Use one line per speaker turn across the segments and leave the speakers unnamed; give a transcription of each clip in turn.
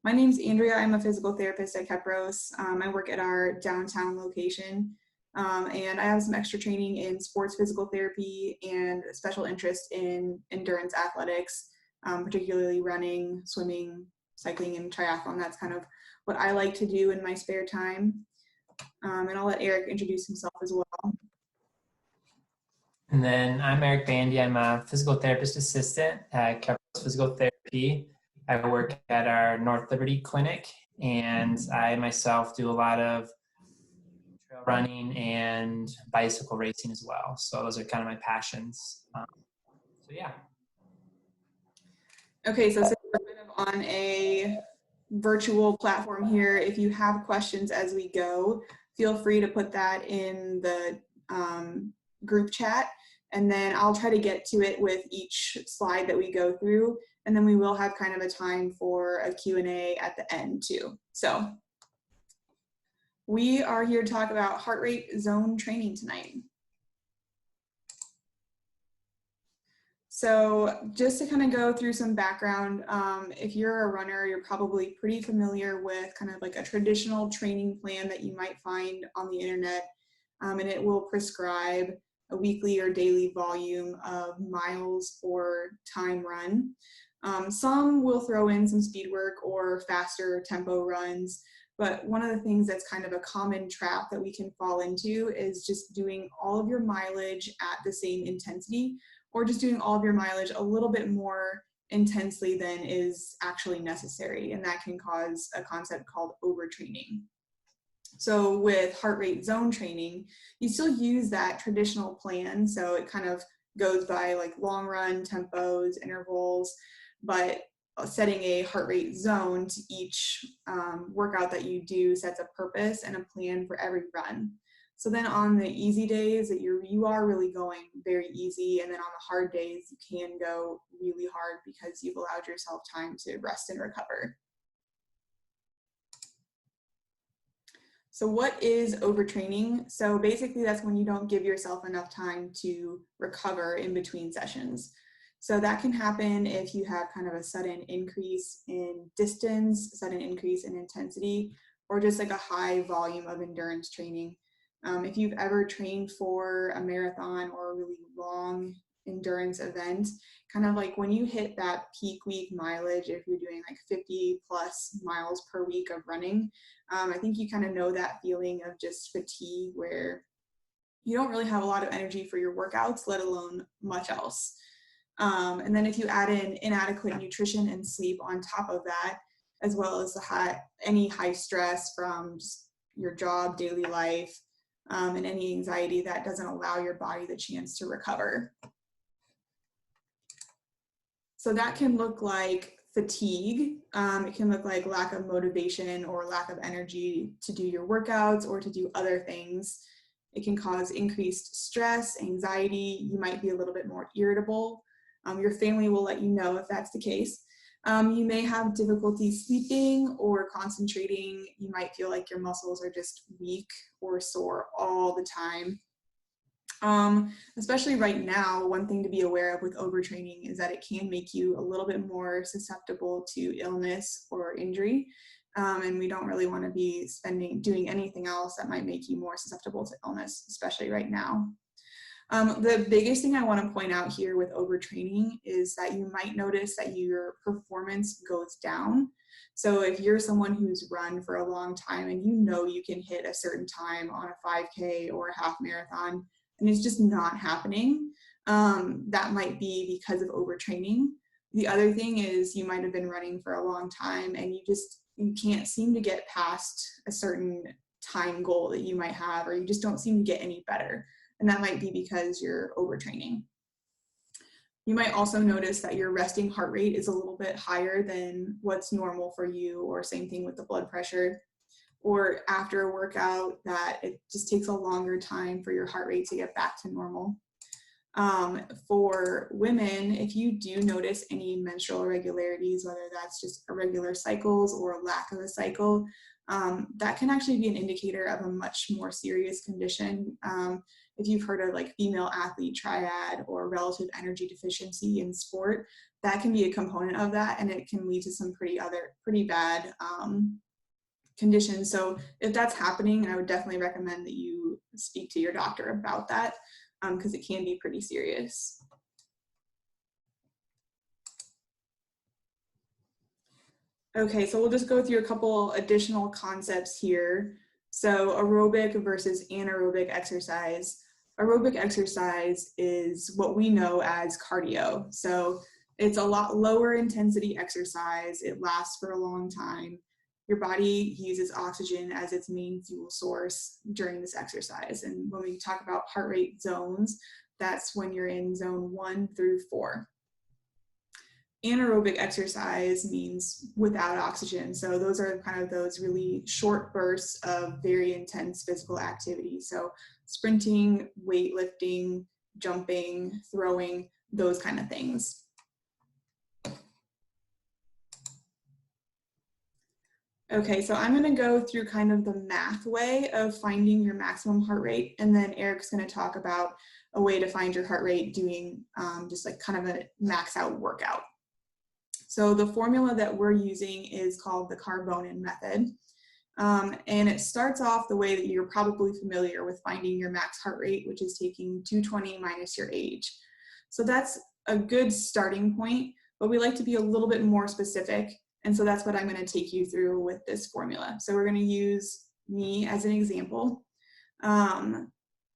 My name's Andrea. I'm a physical therapist at Kepros. I work at our downtown location, and I have some extra training in sports physical therapy and a special interest in endurance athletics, particularly running, swimming, cycling, and triathlon. That's kind of what I like to do in my spare time. And I'll let Erik introduce himself as well.
And then I'm Erik Bandy. I'm a physical therapist assistant at Kepros Physical Therapy. I work at our North Liberty clinic, and I myself do a lot of trail running and bicycle racing as well. So those are kind of my passions. So yeah.
Okay, so since we're kind of on a virtual platform here, if you have questions as we go, feel free to put that in the group chat, and then I'll try to get to it with each slide that we go through, and then we will have kind of a time for a Q&A at the end too. So we are here to talk about heart rate zone training tonight. So just to kind of go through some background, if you're a runner, you're probably pretty familiar with kind of like a traditional training plan that you might find on the internet, and it will prescribe a weekly or daily volume of miles or time run. Some will throw in some speed work or faster tempo runs, but one of the things that's kind of a common trap that we can fall into is just doing all of your mileage at the same intensity, or just doing all of your mileage a little bit more intensely than is actually necessary, and that can cause a concept called overtraining. So with heart rate zone training, you still use that traditional plan, so it kind of goes by like long run, tempos, intervals, but setting a heart rate zone to each workout that you do sets a purpose and a plan for every run. So then on the easy days that you are really going very easy, and then on the hard days you can go really hard because you've allowed yourself time to rest and recover. So what is overtraining? So basically that's when you don't give yourself enough time to recover in between sessions. So that can happen if you have kind of a sudden increase in distance, sudden increase in intensity, or just like a high volume of endurance training. If you've ever trained for a marathon or a really long endurance event, kind of like when you hit that peak week mileage, if you're doing like 50 plus miles per week of running, I think you kind of know that feeling of just fatigue where you don't really have a lot of energy for your workouts, let alone much else. And then if you add in inadequate nutrition and sleep on top of that, as well as any high stress from just your job, daily life, and any anxiety, that doesn't allow your body the chance to recover. So that can look like fatigue. It can look like lack of motivation or lack of energy to do your workouts or to do other things. It can cause increased stress, anxiety. You might be a little bit more irritable. Your family will let you know if that's the case. You may have difficulty sleeping or concentrating. You might feel like your muscles are just weak or sore all the time. Especially right now, one thing to be aware of with overtraining is that it can make you a little bit more susceptible to illness or injury. And we don't really want to be doing anything else that might make you more susceptible to illness, especially right now. The biggest thing I want to point out here with overtraining is that you might notice that your performance goes down. So if you're someone who's run for a long time and you know you can hit a certain time on a 5K or a half marathon, and it's just not happening, that might be because of overtraining. The other thing is you might have been running for a long time and you can't seem to get past a certain time goal that you might have, or you just don't seem to get any better. And that might be because you're overtraining. You might also notice that your resting heart rate is a little bit higher than what's normal for you, or same thing with the blood pressure. Or after a workout, that it just takes a longer time for your heart rate to get back to normal. For women, if you do notice any menstrual irregularities, whether that's just irregular cycles or lack of a cycle, that can actually be an indicator of a much more serious condition. if you've heard of like female athlete triad or relative energy deficiency in sport, that can be a component of that, and it can lead to some pretty bad conditions. So if that's happening, I would definitely recommend that you speak to your doctor about that, because it can be pretty serious. Okay, so we'll just go through a couple additional concepts here. So aerobic versus anaerobic exercise. Aerobic exercise is what we know as cardio. So it's a lot lower intensity exercise. It lasts for a long time. Your body uses oxygen as its main fuel source during this exercise. And when we talk about heart rate zones, that's when you're in zone 1 through 4. Anaerobic exercise means without oxygen. So those are kind of those really short bursts of very intense physical activity. So sprinting, weightlifting, jumping, throwing, those kind of things. Okay, so I'm going to go through kind of the math way of finding your maximum heart rate, and then Erik's going to talk about a way to find your heart rate doing just like kind of a max out workout. So the formula that we're using is called the Carbonin method. And it starts off the way that you're probably familiar with finding your max heart rate, which is taking 220 minus your age. So that's a good starting point, but we like to be a little bit more specific. And so that's what I'm going to take you through with this formula. So we're going to use me as an example. And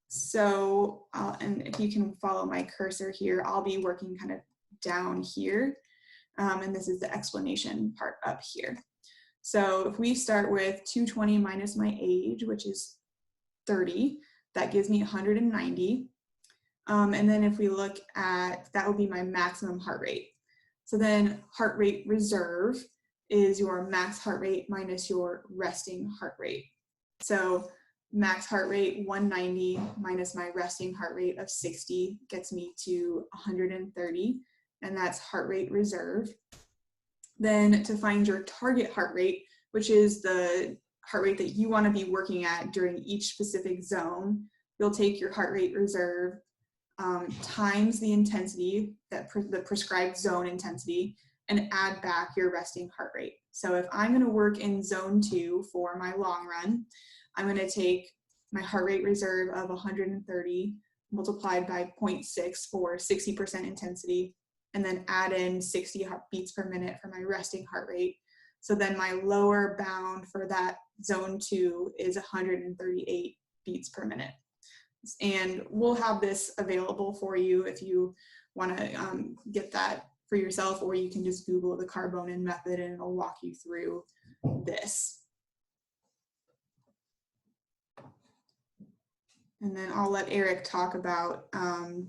if you can follow my cursor here, I'll be working kind of down here. And this is the explanation part up here. So if we start with 220 minus my age, which is 30, that gives me 190. And then if we look at, that would be my maximum heart rate. So then heart rate reserve is your max heart rate minus your resting heart rate. So max heart rate 190 minus my resting heart rate of 60 gets me to 130. And that's heart rate reserve. Then to find your target heart rate, which is the heart rate that you want to be working at during each specific zone, you'll take your heart rate reserve times the intensity, the prescribed zone intensity, and add back your resting heart rate. So if I'm going to work in zone 2 for my long run, I'm going to take my heart rate reserve of 130 multiplied by 0.6 for 60% intensity, and then add in 60 beats per minute for my resting heart rate. So then my lower bound for that zone 2 is 138 beats per minute. And we'll have this available for you if you want to get that for yourself, or you can just Google the Carbonin method and it'll walk you through this. And then I'll let Erik talk about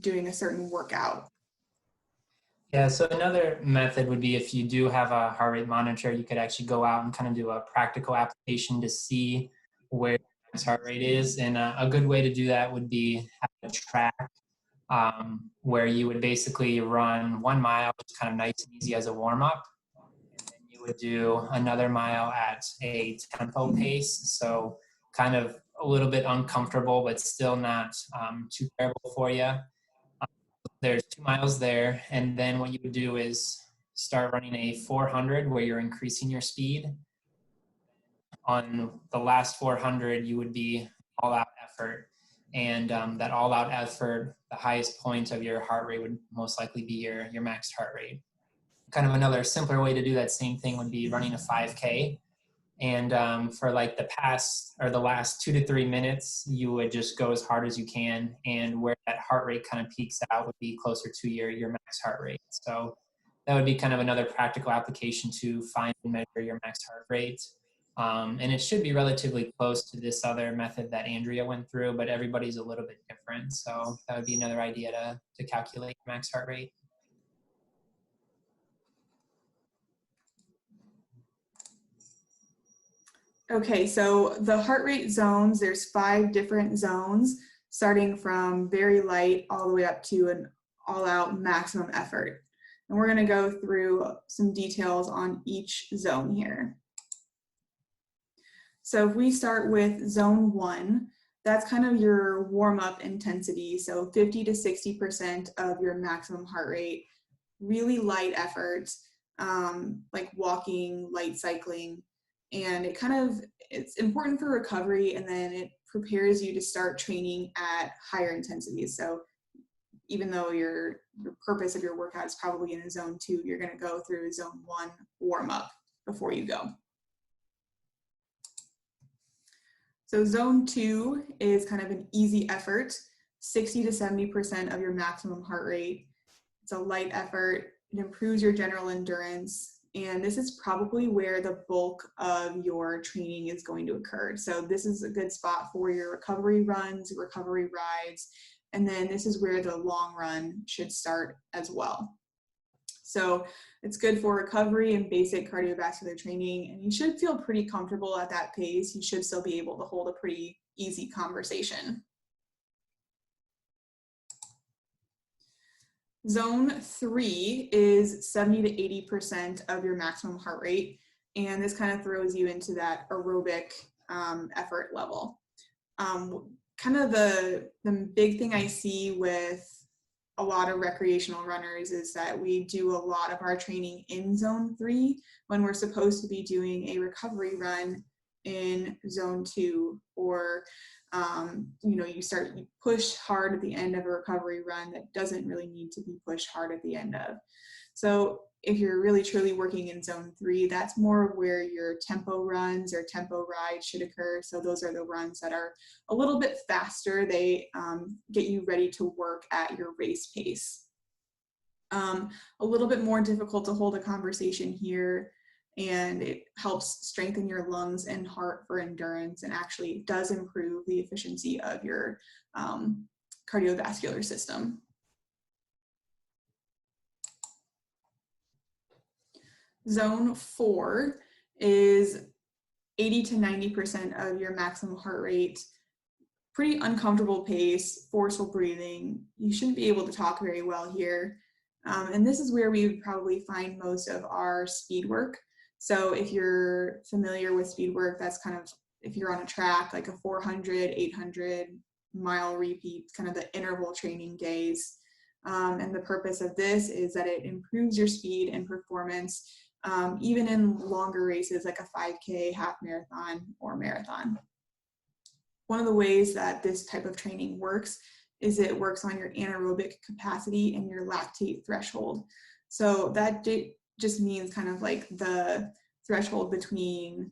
doing a certain workout.
Yeah, so another method would be if you do have a heart rate monitor, you could actually go out and kind of do a practical application to see where your heart rate is. And a good way to do that would be have a track where you would basically run 1 mile, which is kind of nice and easy as a warm-up. And then you would do another mile at a tempo pace. So kind of a little bit uncomfortable, but still not too terrible for you. There's 2 miles there, and then what you would do is start running a 400 where you're increasing your speed. On the last 400, you would be all out effort, and that all out effort, the highest point of your heart rate would most likely be your max heart rate. Kind of another simpler way to do that same thing would be running a 5K. And for like the last 2 to 3 minutes, you would just go as hard as you can. And where that heart rate kind of peaks out would be closer to your max heart rate. So that would be kind of another practical application to find and measure your max heart rate. And it should be relatively close to this other method that Andrea went through, but everybody's a little bit different. So that would be another idea to calculate your max heart rate.
Okay, so the heart rate zones, there's 5 different zones, starting from very light all the way up to an all-out maximum effort. And we're gonna go through some details on each zone here. So if we start with zone 1, that's kind of your warm-up intensity. So 50 to 60% of your maximum heart rate, really light efforts, like walking, light cycling. And it's important for recovery, and then it prepares you to start training at higher intensities. So even though the purpose of your workout is probably in a zone 2, you're going to go through a zone 1 warm-up before you go. So zone 2 is kind of an easy effort, 60 to 70% of your maximum heart rate. It's a light effort. It improves your general endurance. And this is probably where the bulk of your training is going to occur. So this is a good spot for your recovery runs, recovery rides, and then this is where the long run should start as well. So it's good for recovery and basic cardiovascular training, and you should feel pretty comfortable at that pace. You should still be able to hold a pretty easy conversation. Zone 3 is 70 to 80% of your maximum heart rate, and this kind of throws you into that aerobic effort level. Kind of the big thing I see with a lot of recreational runners is that we do a lot of our training in zone 3 when we're supposed to be doing a recovery run in zone 2, or you push hard at the end of a recovery run that doesn't really need to be pushed hard at the end of. So if you're really truly working in zone 3, that's more where your tempo runs or tempo rides should occur. So those are the runs that are a little bit faster. They get you ready to work at your race pace. A little bit more difficult to hold a conversation here, and it helps strengthen your lungs and heart for endurance, and actually does improve the efficiency of your cardiovascular system. Zone 4 is 80 to 90% of your maximum heart rate, pretty uncomfortable pace, forceful breathing. You shouldn't be able to talk very well here. And this is where we would probably find most of our speed work. So if you're familiar with speed work, that's kind of, if you're on a track, like a 400, 800 mile repeat, kind of the interval training days. And the purpose of this is that it improves your speed and performance, even in longer races like a 5K, half marathon, or marathon. One of the ways that this type of training works is it works on your anaerobic capacity and your lactate threshold. So that just means kind of like the threshold between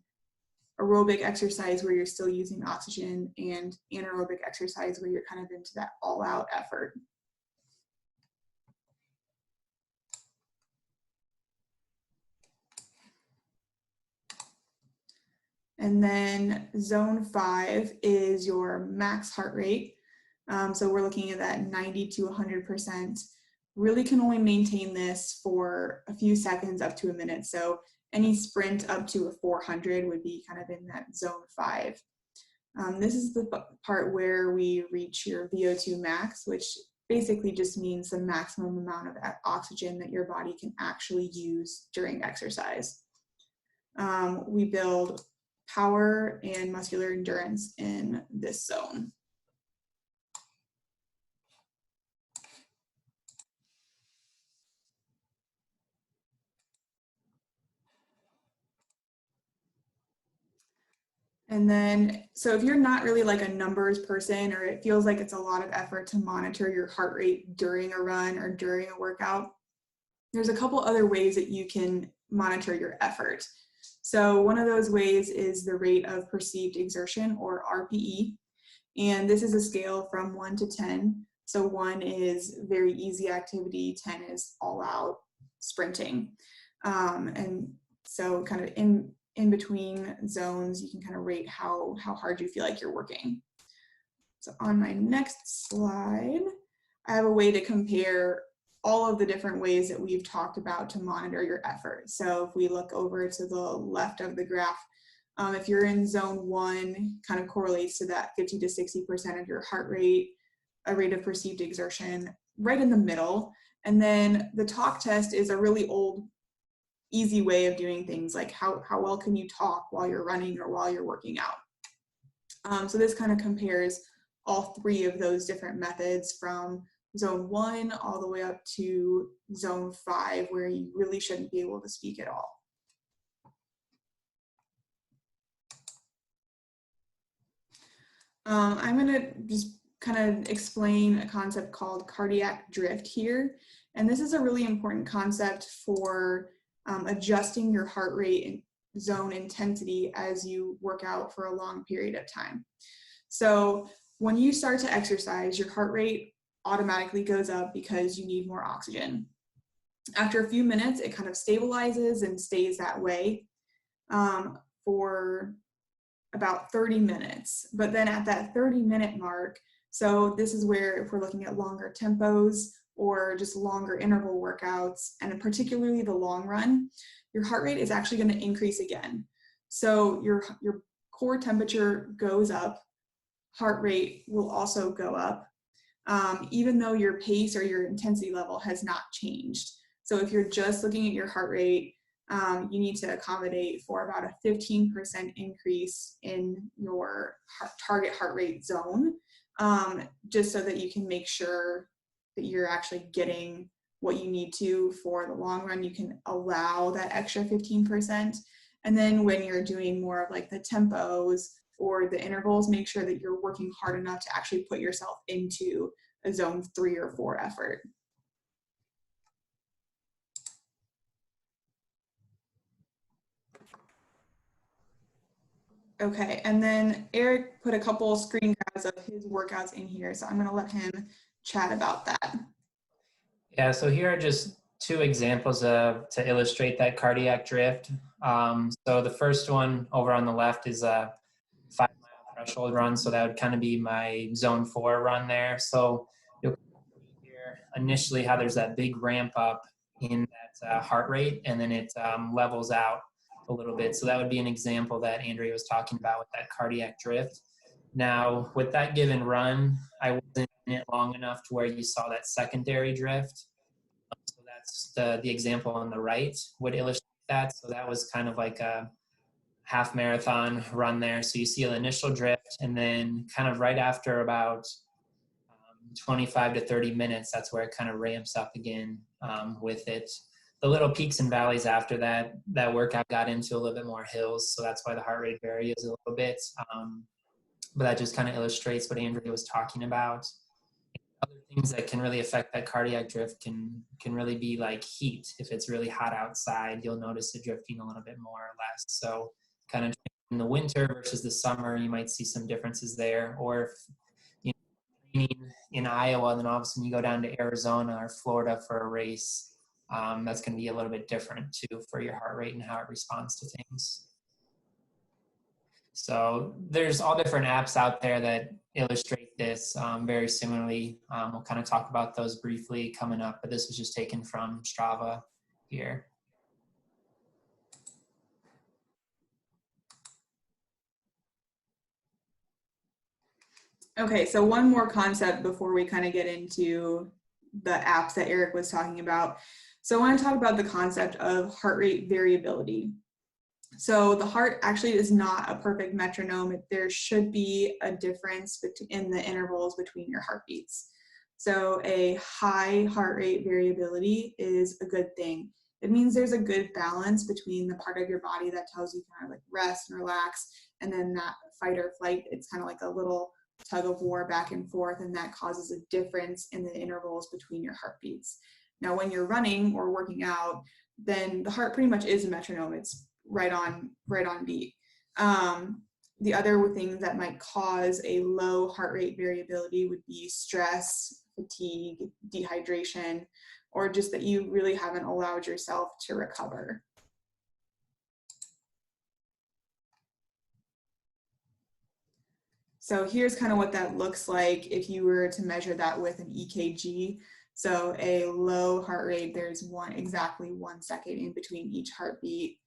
aerobic exercise where you're still using oxygen and anaerobic exercise where you're kind of into that all-out effort. And then zone 5 is your max heart rate. So we're looking at that 90 to 100%. Really can only maintain this for a few seconds up to a minute. So any sprint up to a 400 would be kind of in that zone 5. This is the part where we reach your VO2 max, which basically just means the maximum amount of oxygen that your body can actually use during exercise. We build power and muscular endurance in this zone. And then, so if you're not really like a numbers person, or it feels like it's a lot of effort to monitor your heart rate during a run or during a workout, there's a couple other ways that you can monitor your effort. So one of those ways is the rate of perceived exertion, or RPE. And this is a scale from 1 to 10. So 1 is very easy activity, 10 is all out sprinting. And so kind of in between zones, you can kind of rate how hard you feel like you're working. So on my next slide, I have a way to compare all of the different ways that we've talked about to monitor your effort. So if we look over to the left of the graph, if you're in zone 1, kind of correlates to that 50 to 60% of your heart rate, a rate of perceived exertion, right in the middle. And then the talk test is a really old, easy way of doing things, like how well can you talk while you're running or while you're working out. So this kind of compares all three of those different methods from zone 1 all the way up to zone 5, where you really shouldn't be able to speak at all. I'm going to just kind of explain a concept called cardiac drift here. And this is a really important concept for adjusting your heart rate and zone intensity as you work out for a long period of time. So when you start to exercise, your heart rate automatically goes up because you need more oxygen. After a few minutes, it kind of stabilizes and stays that way for about 30 minutes. But then at that 30-minute mark, so this is where if we're looking at longer tempos or just longer interval workouts, and particularly the long run, your heart rate is actually going to increase again. So your core temperature goes up, heart rate will also go up, even though your pace or your intensity level has not changed. So if you're just looking at your heart rate, you need to accommodate for about a 15% increase in your target heart rate zone, just so that you can make sure that you're actually getting what you need to for the long run. You can allow that extra 15%. And then when you're doing more of like the tempos or the intervals, make sure that you're working hard enough to actually put yourself into a zone 3 or 4 effort. Okay, and then Erik put a couple of screen grabs of his workouts in here, so I'm going to let him chat about that.
Yeah, so here are just two examples to illustrate that cardiac drift. So the first one over on the left is a 5-mile threshold run, so that would kind of be my zone 4 run there. So you'll hear initially how there's that big ramp up in that heart rate, and then it levels out a little bit. So that would be an example that Andrea was talking about with that cardiac drift. Now, with that given run, I wasn't in it long enough to where you saw that secondary drift. So that's the example on the right would illustrate that. So that was kind of like a half marathon run there. So you see an initial drift, and then kind of right after about 25 to 30 minutes, that's where it kind of ramps up again with it. The little peaks and valleys after that workout got into a little bit more hills, so that's why the heart rate varies a little bit. But that just kind of illustrates what Andrea was talking about. Other things that can really affect that cardiac drift can really be like heat. If it's really hot outside, you'll notice it drifting a little bit more or less. So kind of in the winter versus the summer, you might see some differences there. Or if you're in Iowa, then all of a sudden you go down to Arizona or Florida for a race, that's going to be a little bit different too for your heart rate and how it responds to things. So there's all different apps out there that illustrate this very similarly. We'll kind of talk about those briefly coming up, but this was just taken from Strava here.
Okay, so one more concept before we kind of get into the apps that Erik was talking about. So I want to talk about the concept of heart rate variability. So the heart actually is not a perfect metronome. There should be a difference in the intervals between your heartbeats. So a high heart rate variability is a good thing. It means there's a good balance between the part of your body that tells you kind of like rest and relax, and then that fight or flight. It's kind of like a little tug of war back and forth, and that causes a difference in the intervals between your heartbeats. Now, when you're running or working out, then the heart pretty much is a metronome. It's right on beat. The other things that might cause a low heart rate variability would be stress, fatigue, dehydration, or just that you really haven't allowed yourself to recover. So here's kind of what that looks like if you were to measure that with an EKG. So a low heart rate, there's exactly 1 second in between each heartbeat.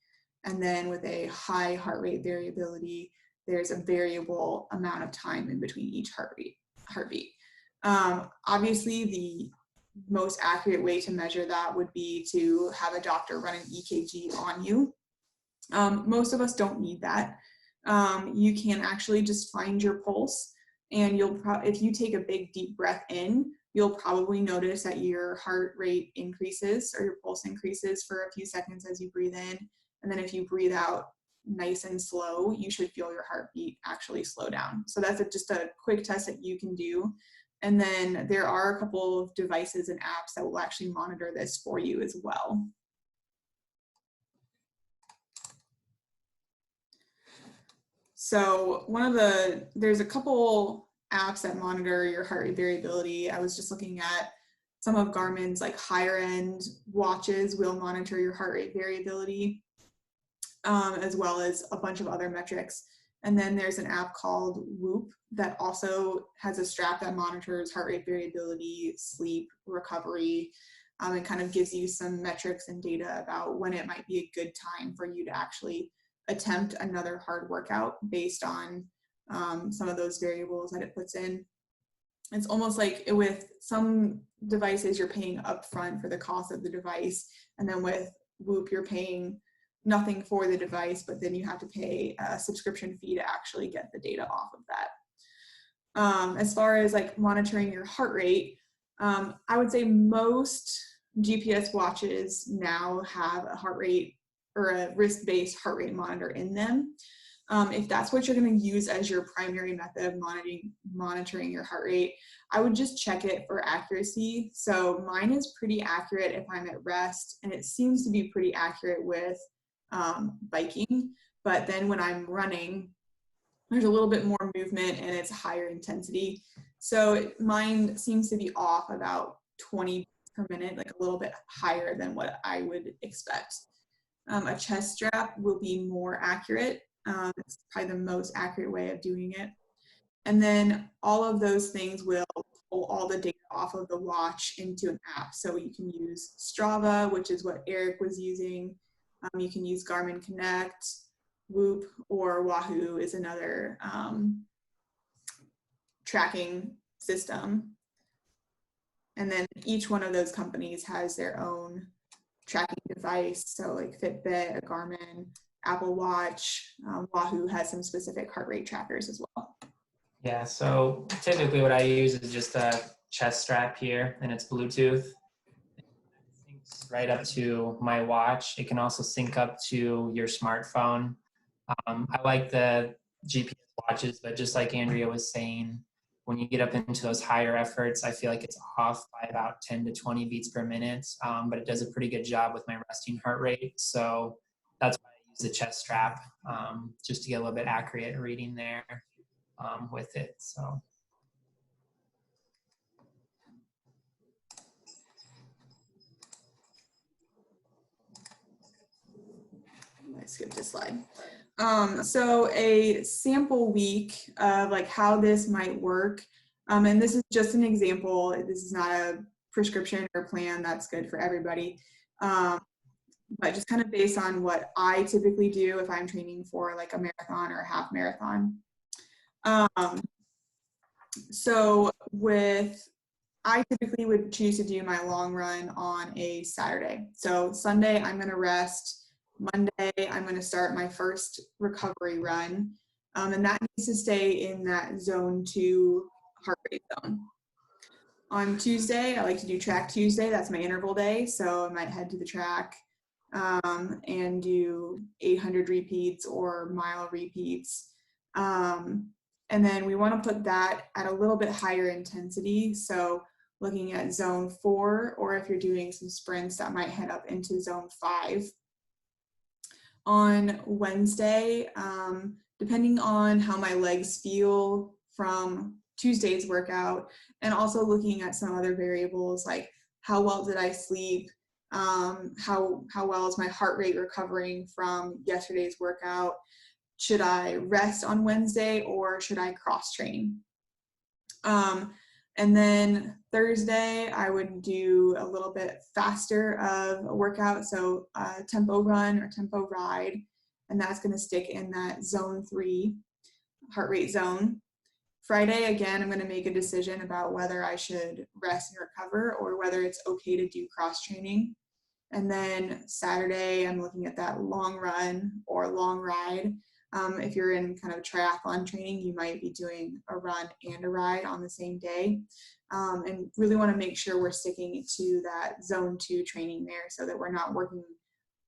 And then with a high heart rate variability, there's a variable amount of time in between each heartbeat. Obviously, the most accurate way to measure that would be to have a doctor run an EKG on you. Most of us don't need that. you can actually just find your pulse, and if you take a big deep breath in, you'll probably notice that your heart rate increases or your pulse increases for a few seconds as you breathe in. And then if you breathe out nice and slow, you should feel your heartbeat actually slow down. So that's just a quick test that you can do. And then there are a couple of devices and apps that will actually monitor this for you as well. So there's a couple apps that monitor your heart rate variability. I was just looking at some of Garmin's like higher end watches will monitor your heart rate variability, as well as a bunch of other metrics. And then there's an app called Whoop that also has a strap that monitors heart rate variability, sleep, recovery, and kind of gives you some metrics and data about when it might be a good time for you to actually attempt another hard workout based on some of those variables that it puts in. It's almost like with some devices, you're paying upfront for the cost of the device. And then with Whoop, you're paying nothing for the device, but then you have to pay a subscription fee to actually get the data off of that. As far as like monitoring your heart rate, I would say most GPS watches now have a heart rate or a wrist-based heart rate monitor in them. If that's what you're going to use as your primary method of monitoring your heart rate, I would just check it for accuracy. So mine is pretty accurate if I'm at rest, and it seems to be pretty accurate with biking. But then when I'm running, there's a little bit more movement and it's higher intensity. So mine seems to be off about 20 per minute, like a little bit higher than what I would expect. A chest strap will be more accurate. It's probably the most accurate way of doing it. And then all of those things will pull all the data off of the watch into an app. So you can use Strava, which is what Erik was using. You can use Garmin Connect, Whoop, or Wahoo is another tracking system. And then each one of those companies has their own tracking device. So like Fitbit, a Garmin, Apple Watch, Wahoo has some specific heart rate trackers as well.
Yeah, so typically what I use is just a chest strap here, and it's Bluetooth. It syncs right up to my watch. It can also sync up to your smartphone. I like the GPS watches, but just like Andrea was saying, when you get up into those higher efforts, I feel like it's off by about 10 to 20 beats per minute, but it does a pretty good job with my resting heart rate. So that's why I use the chest strap, just to get a little bit accurate reading there with it. So.
I skipped a slide. So a sample week of like how this might work. And this is just an example. This is not a prescription or plan that's good for everybody. But just kind of based on what I typically do if I'm training for like a marathon or a half marathon. I typically would choose to do my long run on a Saturday. So Sunday, I'm going to rest. Monday, I'm going to start my first recovery run. And that needs to stay in that zone 2 heart rate zone. On Tuesday, I like to do track Tuesday. That's my interval day. So I might head to the track and do 800 repeats or mile repeats. And then we want to put that at a little bit higher intensity. So looking at zone 4, or if you're doing some sprints, that might head up into zone 5. On Wednesday, depending on how my legs feel from Tuesday's workout, and also looking at some other variables like how well did I sleep, how well is my heart rate recovering from yesterday's workout, should I rest on Wednesday or should I cross train? And then Thursday, I would do a little bit faster of a workout, so a tempo run or tempo ride, and that's going to stick in that zone 3 heart rate zone. Friday, again, I'm going to make a decision about whether I should rest and recover or whether it's okay to do cross training. And then Saturday, I'm looking at that long run or long ride. If you're in kind of triathlon training, you might be doing a run and a ride on the same day. And really want to make sure we're sticking to that zone 2 training there so that we're not working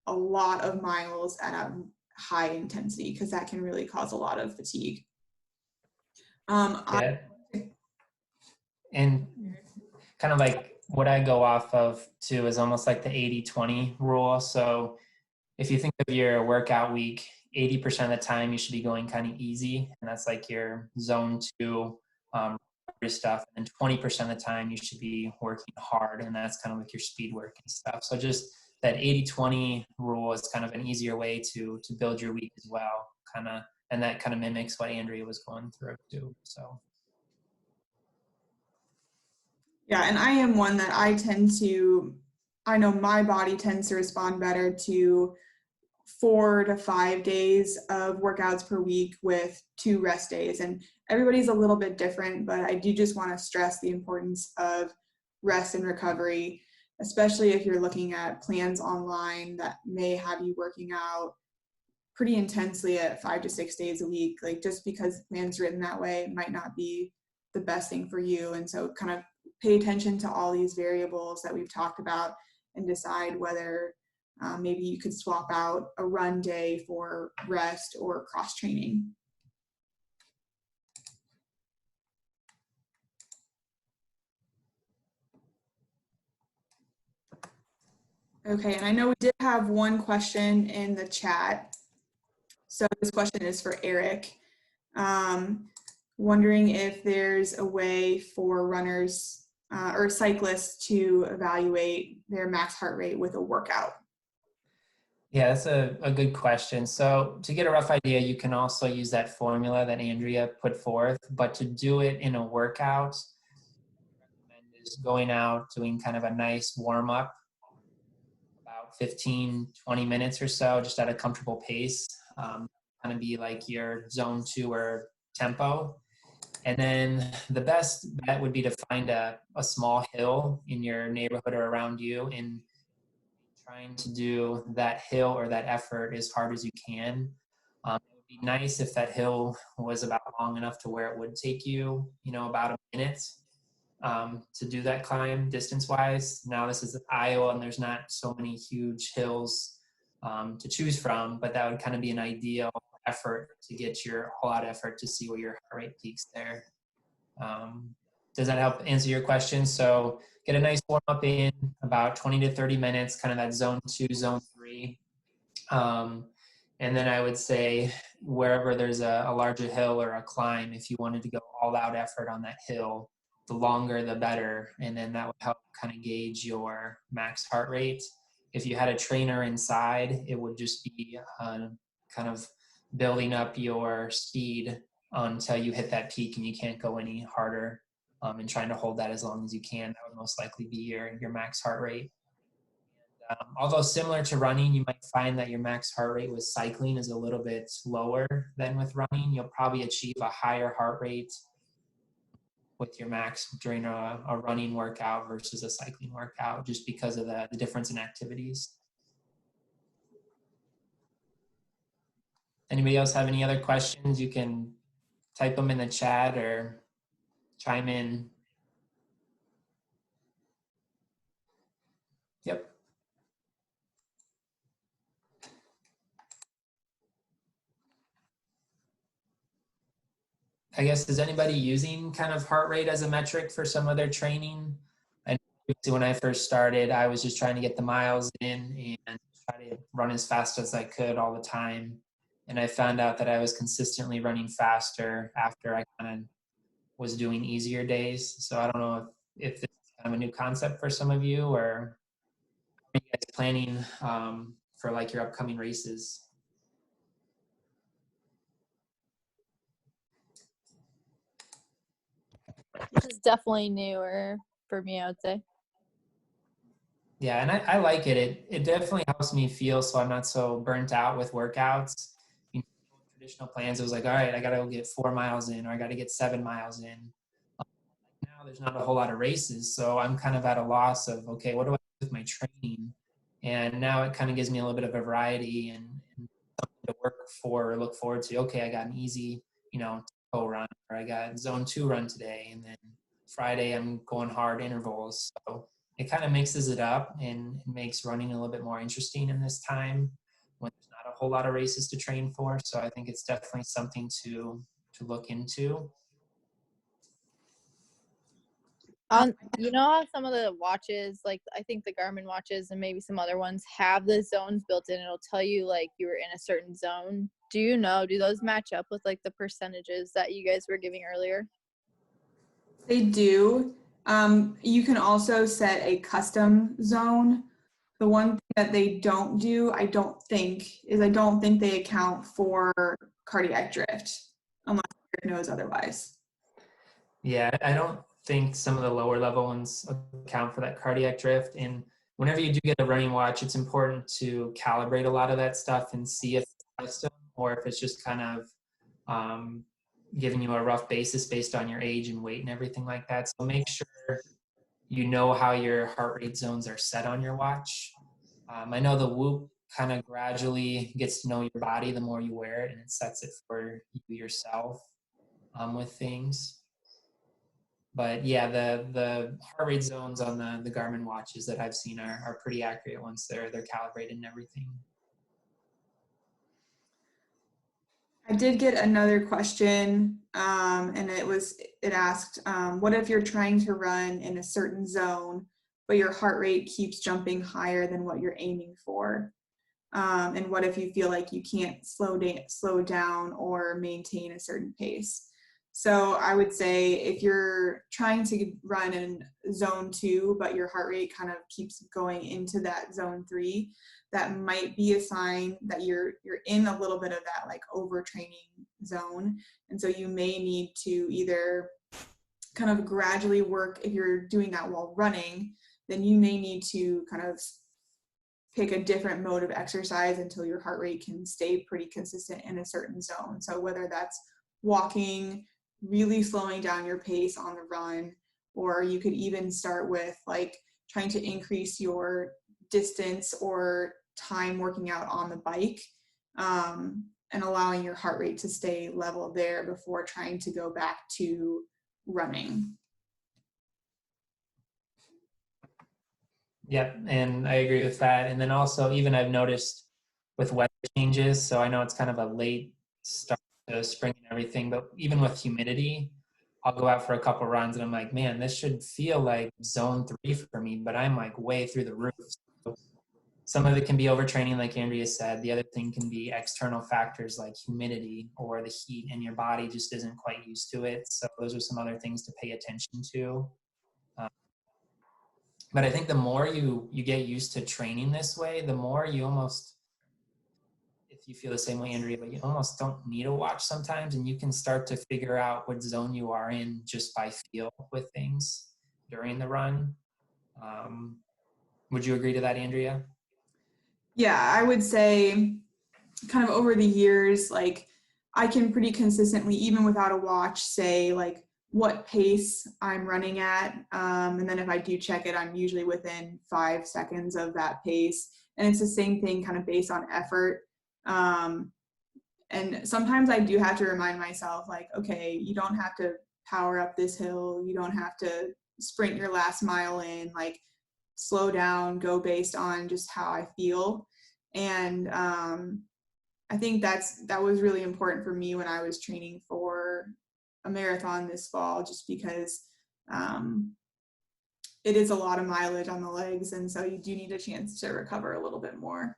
a lot of miles at a high intensity, because that can really cause a lot of fatigue.
Yeah. And kind of like what I go off of too is almost like the 80-20 rule. So if you think of your workout week, 80% of the time you should be going kind of easy, and that's like your zone 2 stuff. And 20% of the time you should be working hard, and that's kind of like your speed work and stuff. So just that 80-20 rule is kind of an easier way to build your week as well, kind of, and that kind of mimics what Andrea was going through too. So
yeah, and I am one that I know my body tends to respond better to 4 to 5 days of workouts per week with 2 rest days. And everybody's a little bit different, but I do just want to stress the importance of rest and recovery, especially if you're looking at plans online that may have you working out pretty intensely at 5 to 6 days a week. Like, just because the plan's written that way might not be the best thing for you. And so kind of pay attention to all these variables that we've talked about and decide whether maybe you could swap out a run day for rest or cross training. Okay, and I know we did have one question in the chat. So this question is for Erik. Wondering if there's a way for runners or cyclists to evaluate their max heart rate with a workout.
yeah, that's a good question. So to get a rough idea, you can also use that formula that Andrea put forth, but to do it in a workout, is going out, doing kind of a nice warm up, about 15-20 minutes or so, just at a comfortable pace. Kind of be like your zone 2 or tempo. And then the best bet would be to find a small hill in your neighborhood or around you, and trying to do that hill or that effort as hard as you can. It would be nice if that hill was about long enough to where it would take you, about a minute to do that climb distance-wise. Now this is Iowa, and there's not so many huge hills to choose from, but that would kind of be an ideal effort to get your all-out effort to see where your heart rate peaks there. Does that help answer your question? So get a nice warm up in about 20 to 30 minutes, kind of that zone 2, zone 3. And then I would say wherever there's a larger hill or a climb, if you wanted to go all out effort on that hill, the longer the better. And then that would help kind of gauge your max heart rate. If you had a trainer inside, it would just be kind of building up your speed until you hit that peak and you can't go any harder, and trying to hold that as long as you can. That would most likely be your max heart rate. Although similar to running, you might find that your max heart rate with cycling is a little bit lower than with running. You'll probably achieve a higher heart rate with your max during a running workout versus a cycling workout, just because of the difference in activities. Anybody else have any other questions? You can type them in the chat or chime in. Yep. I guess, is anybody using kind of heart rate as a metric for some of their training? I know when I first started, I was just trying to get the miles in and try to run as fast as I could all the time. And I found out that I was consistently running faster after I kind of was doing easier days. So I don't know if this is kind of a new concept for some of you, or are you guys planning for like your upcoming races?
This is definitely newer for me, I would say.
Yeah, and I like it. It definitely helps me feel so I'm not so burnt out with workouts. Traditional plans, it was like, all right, I got to go get 4 miles in, or I got to get 7 miles in. Now there's not a whole lot of races, so I'm kind of at a loss of, okay, what do I do with my training? And now it kind of gives me a little bit of a variety and something to work for or look forward to. Okay, I got an easy, tempo run, or I got zone 2 run today, and then Friday I'm going hard intervals. So it kind of mixes it up and makes running a little bit more interesting in this time when there's not a whole lot of races to train for. So I think it's definitely something to look into.
You know how some of the watches, like I think the Garmin watches and maybe some other ones have the zones built in. It'll tell you like you were in a certain zone. Do those match up with like the percentages that you guys were giving earlier?
They do. You can also set a custom zone. The one thing that they don't do, I don't think they account for cardiac drift, unless it knows otherwise.
Yeah, I don't think some of the lower level ones account for that cardiac drift. And whenever you do get a running watch, it's important to calibrate a lot of that stuff and see if it's custom or if it's just kind of giving you a rough basis based on your age and weight and everything like that. So make sure you know how your heart rate zones are set on your watch. I know the Whoop kind of gradually gets to know your body the more you wear it, and it sets it for you yourself with things. But yeah, the heart rate zones on the Garmin watches that I've seen are pretty accurate once they're calibrated and everything.
I did get another question, and it asked, what if you're trying to run in a certain zone, but your heart rate keeps jumping higher than what you're aiming for? And what if you feel like you can't slow down or maintain a certain pace? So I would say if you're trying to run in zone 2, but your heart rate kind of keeps going into that zone 3, that might be a sign that you're in a little bit of that like overtraining zone. And so you may need to either kind of gradually work, if you're doing that while running, then you may need to kind of pick a different mode of exercise until your heart rate can stay pretty consistent in a certain zone. So whether that's walking, really slowing down your pace on the run, or you could even start with like trying to increase your distance or time working out on the bike, and allowing your heart rate to stay level there before trying to go back to running.
Yep, and I agree with that. And then also, even I've noticed with weather changes, so I know it's kind of a late start to spring and everything, but even with humidity, I'll go out for a couple runs and I'm like, man, this should feel like zone 3 for me, but I'm like way through the roof. So some of it can be overtraining, like Andrea said. The other thing can be external factors like humidity or the heat, and your body just isn't quite used to it. So those are some other things to pay attention to. But I think the more you get used to training this way, the more you almost, if you feel the same way, Andrea, but you almost don't need a watch sometimes, and you can start to figure out what zone you are in just by feel with things during the run. Would you agree to that, Andrea?
Yeah, I would say kind of over the years, like I can pretty consistently, even without a watch, say like what pace I'm running at. And then if I do check it, I'm usually within 5 seconds of that pace. And it's the same thing kind of based on effort. And sometimes I do have to remind myself like, okay, you don't have to power up this hill. You don't have to sprint your last mile in, like slow down, go based on just how I feel. And I think that was really important for me when I was training for a marathon this fall, just because it is a lot of mileage on the legs, and so you do need a chance to recover a little bit more.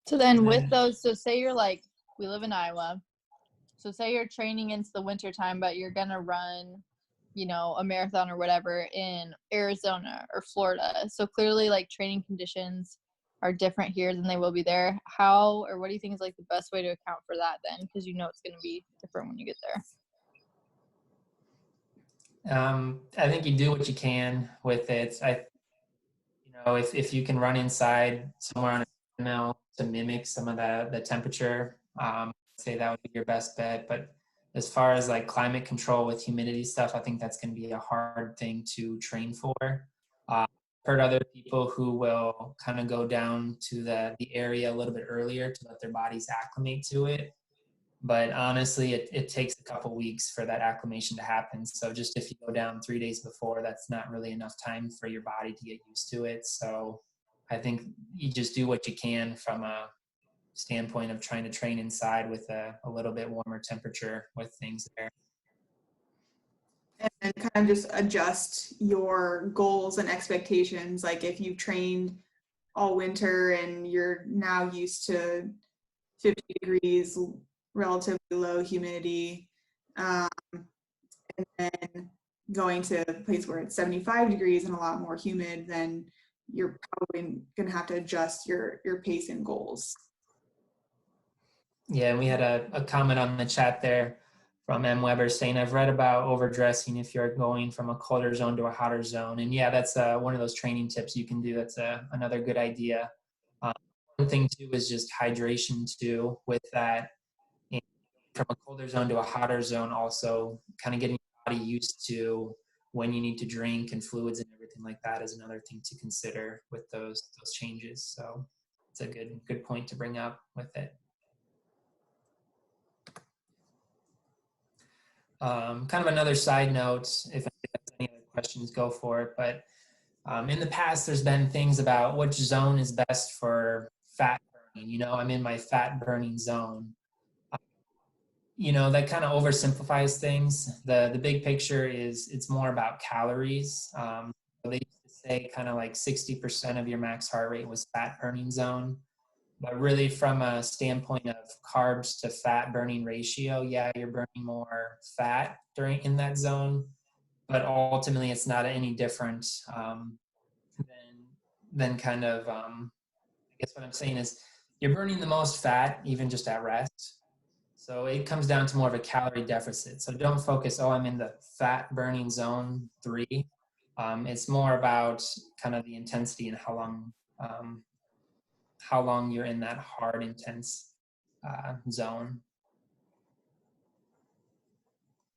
So then with those, so say you're like, we live in Iowa. So say you're training into the winter time, but you're going to run, a marathon or whatever in Arizona or Florida. So clearly like training conditions are different here than they will be there. How, or what do you think is like the best way to account for that then? Because it's going to be different when you get there.
I think you do what you can with it. If you can run inside somewhere on a treadmill to mimic some of the temperature, I'd say that would be your best bet. But as far as like climate control with humidity stuff, I think that's going to be a hard thing to train for. heard other people who will kind of go down to the area a little bit earlier to let their bodies acclimate to it. But honestly, it takes a couple weeks for that acclimation to happen. So just if you go down 3 days before, that's not really enough time for your body to get used to it. So I think you just do what you can from a standpoint of trying to train inside with a little bit warmer temperature with things there.
And kind of just adjust your goals and expectations. Like if you've trained all winter and you're now used to 50 degrees, relatively low humidity, and then going to a place where it's 75 degrees and a lot more humid, then you're probably going to have to adjust your pace and goals.
Yeah, and we had a comment on the chat there from M. Weber saying, I've read about overdressing if you're going from a colder zone to a hotter zone. And yeah, that's one of those training tips you can do. That's another good idea. One thing too is just hydration too with that. And from a colder zone to a hotter zone, also kind of getting your body used to when you need to drink and fluids and everything like that is another thing to consider with those changes. So it's a good point to bring up with it. Kind of another side note, if anybody has any other questions, go for it. But in the past, there's been things about which zone is best for fat burning. You know, I'm in my fat burning zone. You know, that kind of oversimplifies things. The big picture is it's more about calories. They used to say kind of like 60% of your max heart rate was fat burning zone. But really from a standpoint of carbs to fat burning ratio, yeah, you're burning more fat in that zone, but ultimately it's not any different than kind of, I guess what I'm saying is you're burning the most fat even just at rest. So it comes down to more of a calorie deficit. So don't focus, oh, I'm in the fat burning zone 3. It's more about kind of the intensity and how long you're in that hard, intense zone.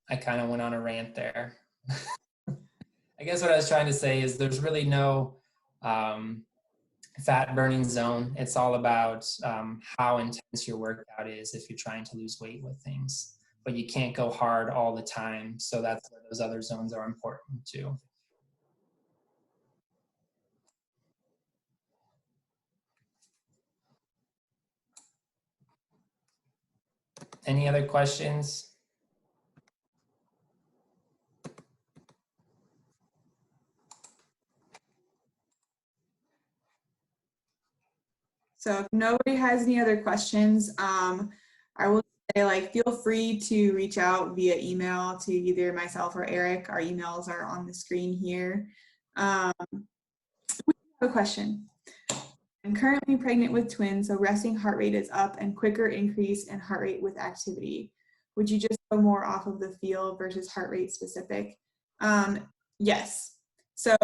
I kind of went on a rant there. I guess what I was trying to say is there's really no fat burning zone. It's all about how intense your workout is if you're trying to lose weight with things. But you can't go hard all the time. So that's where those other zones are important too. Any other questions?
So if nobody has any other questions, I will say, like, feel free to reach out via email to either myself or Eric. Our emails are on the screen here. We have a question. I'm currently pregnant with twins, so resting heart rate is up and quicker increase in heart rate with activity. Would you just go more off of the feel versus heart rate specific? Yes. So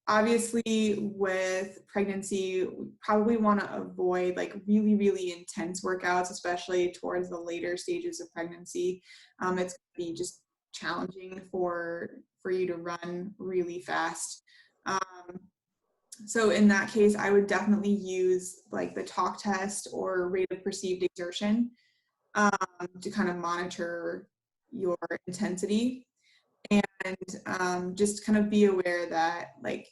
obviously with pregnancy, we probably want to avoid like really, really intense workouts, especially towards the later stages of pregnancy. It's going to be just challenging for you to run really fast. So in that case, I would definitely use like the talk test or rate of perceived exertion to kind of monitor your intensity. And just kind of be aware that, like,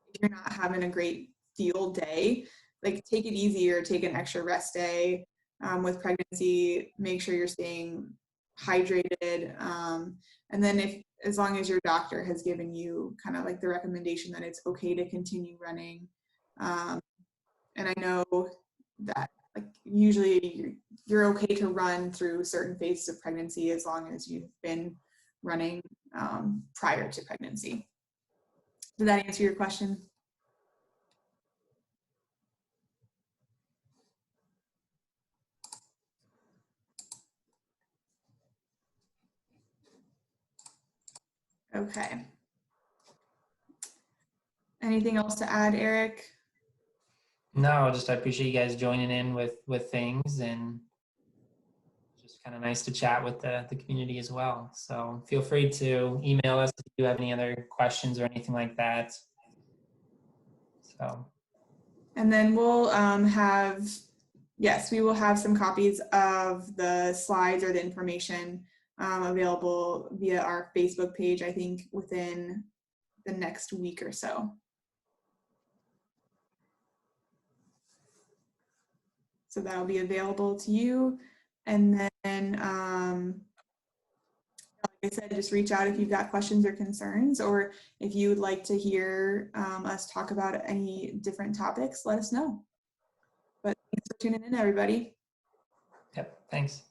if you're not having a great field day, like, take it easy or take an extra rest day. With pregnancy, make sure you're staying hydrated. And then as long as your doctor has given you kind of like the recommendation that it's okay to continue running. And I know that like usually you're okay to run through certain phases of pregnancy as long as you've been running prior to pregnancy. Did that answer your question? Okay. Anything else to add, Eric?
No, just I appreciate you guys joining in with things, and just kind of nice to chat with the community as well. So feel free to email us if you have any other questions or anything like that. So.
And then we'll we will have some copies of the slides or the information available via our Facebook page, I think within the next week or so. So that'll be available to you. And then, like I said, just reach out if you've got questions or concerns, or if you would like to hear us talk about any different topics, let us know. But thanks for tuning in, everybody.
Yep, thanks.